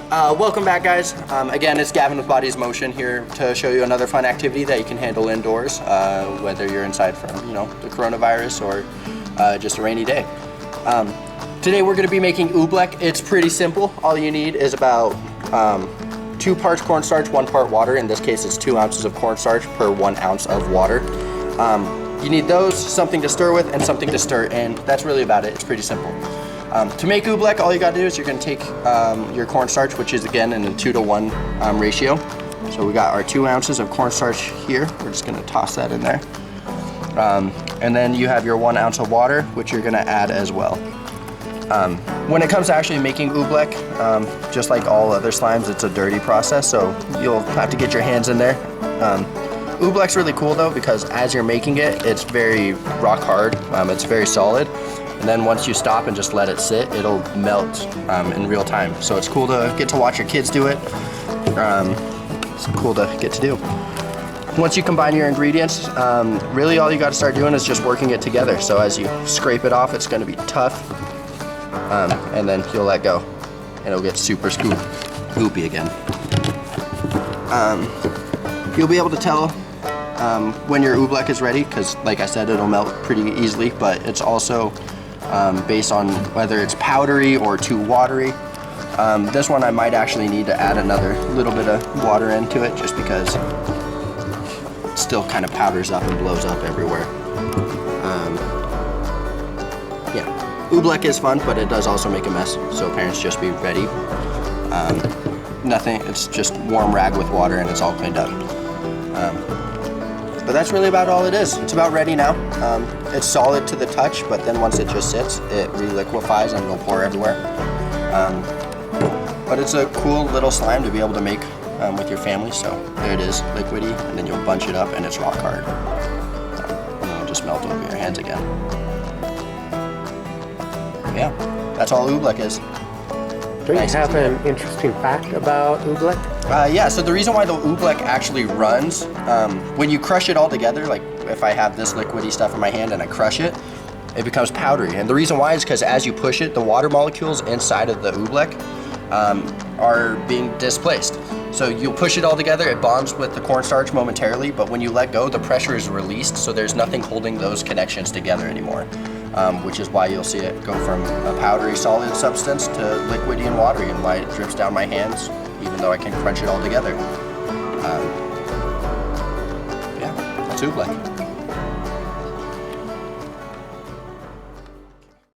Welcome back, guys. Again, it's Gavin with Bodies Motion here to show you another fun activity that you can handle indoors, whether you're inside from, the coronavirus or just a rainy day. Today we're going to be making Oobleck. It's pretty simple. All you need is about 2 parts cornstarch, 1 part water. In this case, it's 2 ounces of cornstarch per 1 ounce of water. You need those, something to stir with, and something to stir in. That's really about it. It's pretty simple. To make Oobleck, all you got to do is you're going to take your cornstarch, which is again in a 2-to-1 ratio. So we got our 2 ounces of cornstarch here. We're just going to toss that in there. And then you have your 1 ounce of water, which you're going to add as well. When it comes to actually making Oobleck, just like all other slimes, it's a dirty process, so you'll have to get your hands in there. Oobleck's really cool though, because as you're making it, it's very rock hard. It's very solid. And then once you stop and just let it sit, it'll melt in real time. So it's cool to get to watch your kids do it. It's cool to get to do. Once you combine your ingredients, really all you got to start doing is just working it together. So as you scrape it off, it's going to be tough. And then you'll let go. And it'll get super scoopy again. You'll be able to tell when your Oobleck is ready, because like I said, it'll melt pretty easily, but it's also based on whether it's powdery or too watery. This one I might actually need to add another little bit of water into it, just because it still kind of powders up and blows up everywhere. Yeah, Oobleck is fun, but it does also make a mess, so parents just be ready. Nothing, it's just warm rag with water and it's all cleaned up. But that's really about all it is. It's about ready now. It's solid to the touch, but then once it just sits, it reliquefies and it'll pour everywhere. But it's a cool little slime to be able to make with your family. So there it is, liquidy, and then you'll bunch it up and it's rock hard. And it'll just melt over your hands again. Yeah, that's all Oobleck is. Do you have an interesting fact about Oobleck? Yeah, so the reason why the Oobleck actually runs, when you crush it all together, like if I have this liquidy stuff in my hand and I crush it, it becomes powdery. And the reason why is because as you push it, the water molecules inside of the Oobleck are being displaced. So you'll push it all together, it bonds with the cornstarch momentarily, but when you let go, the pressure is released, so there's nothing holding those connections together anymore. Which is why you'll see it go from a powdery solid substance to liquidy and watery, and why it drips down my hands even though I can crunch it all together. Yeah, that's Oobleck.